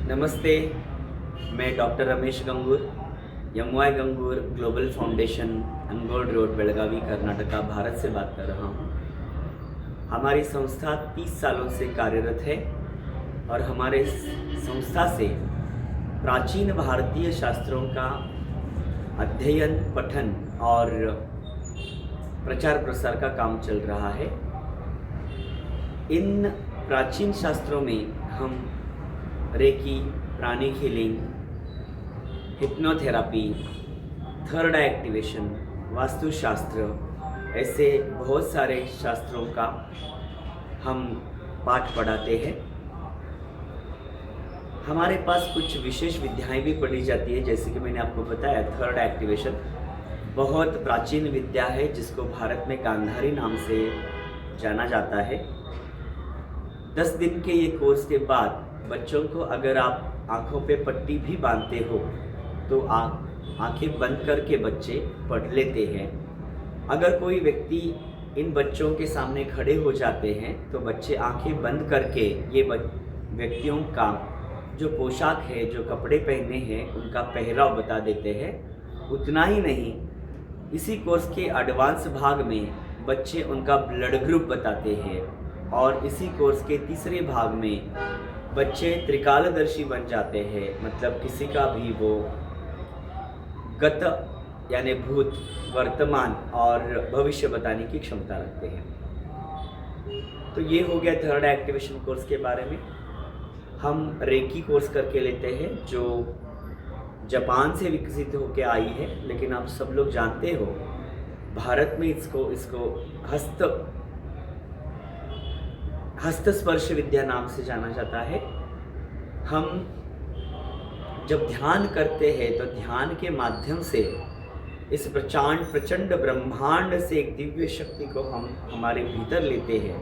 नमस्ते, मैं doctor Ramesh Gangur, M Y. Gangur global foundation, Angol road, Belagavi, Karnataka, Bharat से बात कर रहा हूँ। हमारी संस्था 30 सालों से कार्यरत है और हमारे संस्था से प्राचीन भारतीय शास्त्रों का अध्ययन, पठन और प्रचार प्रसार का काम चल रहा है। इन प्राचीन शास्त्रों में हम recce, pranic healing, hypnotherapy, third आई एक्टिवेशन, वास्तुशास्त्र, ऐसे बहुत सारे शास्त्रों का हम पाठ पढ़ाते हैं। हमारे पास कुछ विशेष विद्याएं भी पढ़ी जाती है, जैसे कि मैंने आपको बताया थर्ड आई एक्टिवेशन बहुत प्राचीन विद्या है जिसको भारत में गांधारी नाम से जाना जाता है। 10 दिन के ये कोर्स के बाद बच्चों को अगर आप आँखों पे पट्टी भी बांधते हो तो आँखें बंद करके बच्चे पढ़ लेते हैं। अगर कोई व्यक्ति इन बच्चों के सामने खड़े हो जाते हैं तो बच्चे आँखें बंद करके ये व्यक्तियों का जो पोशाक है, जो कपड़े पहने हैं, उनका पहराव बता देते हैं। उतना ही नहीं, इसी कोर्स के एडवांस भाग में बच्चे उनका ब्लड ग्रुप बताते हैं और इसी कोर्स के तीसरे भाग में बच्चे त्रिकालदर्शी बन जाते हैं। मतलब किसी का भी वो गत यानी भूत, वर्तमान और भविष्य बताने की क्षमता रखते हैं। तो ये हो गया थर्ड एक्टिवेशन कोर्स के बारे में। हम रेकी कोर्स करके लेते हैं जो जापान से विकसित होकर आई है, लेकिन आप सब लोग जानते हो भारत में इसको हस्तस्पर्श विद्या नाम से जाना जाता है। हम जब ध्यान करते हैं तो ध्यान के माध्यम से इस प्रचंड ब्रह्मांड से एक दिव्य शक्ति को हम हमारे भीतर लेते हैं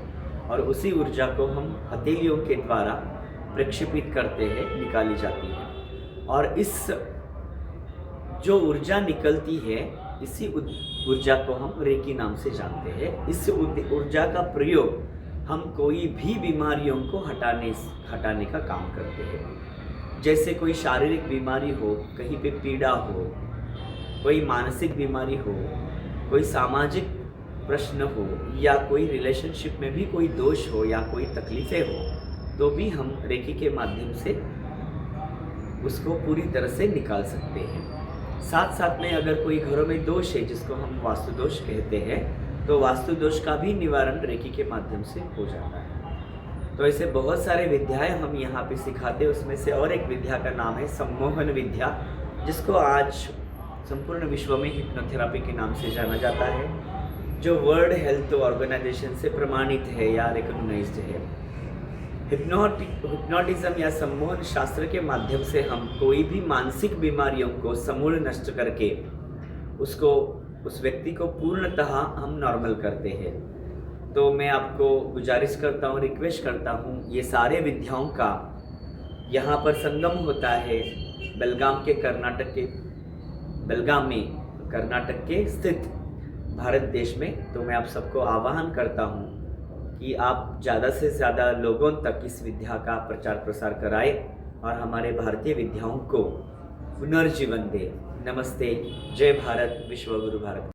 और उसी ऊर्जा को हम हथेलियों के द्वारा प्रक्षेपित करते हैं, निकाली जाती है। और इस जो ऊर्जा निकलती है, इसी ऊर्जा को हम रेकी नाम से जानते हैं। इस ऊर्जा का प्रयोग हम कोई भी बीमारियों को हटाने का काम करते हैं। जैसे कोई शारीरिक बीमारी हो, कहीं पे पीड़ा हो, कोई मानसिक बीमारी हो, कोई सामाजिक प्रश्न हो, या कोई रिलेशनशिप में भी कोई दोष हो या कोई तकलीफ़ें हो, तो भी हम रेकी के माध्यम से उसको पूरी तरह से निकाल सकते हैं। साथ साथ में अगर कोई घरों में दोष है जिसको हम वास्तु दोष कहते हैं, तो वास्तु दोष का भी निवारण रेकी के माध्यम से हो जाता है। तो ऐसे बहुत सारे विद्याएं हम यहाँ पे सिखाते हैं। उसमें से और एक विद्या का नाम है सम्मोहन विद्या, जिसको आज संपूर्ण विश्व में हिप्नोथेरापी के नाम से जाना जाता है, जो वर्ल्ड हेल्थ ऑर्गेनाइजेशन से प्रमाणित है या रिकॉग्नाइज्ड है। हिप्नोटिज्म या सम्मोहन शास्त्र के माध्यम से हम कोई भी मानसिक बीमारियों को समूल नष्ट करके उस व्यक्ति को पूर्णतः हम नॉर्मल करते हैं। तो मैं आपको गुजारिश करता हूँ, रिक्वेस्ट करता हूँ, ये सारे विद्याओं का यहाँ पर संगम होता है बेलगाम में कर्नाटक के स्थित भारत देश में। तो मैं आप सबको आह्वान करता हूँ कि आप ज़्यादा से ज़्यादा लोगों तक इस विद्या का प्रचार प्रसार कराएं और हमारे भारतीय विद्याओं को पुनर्जीवन दें। नमस्ते, जय भारत, विश्व गुरु भारत।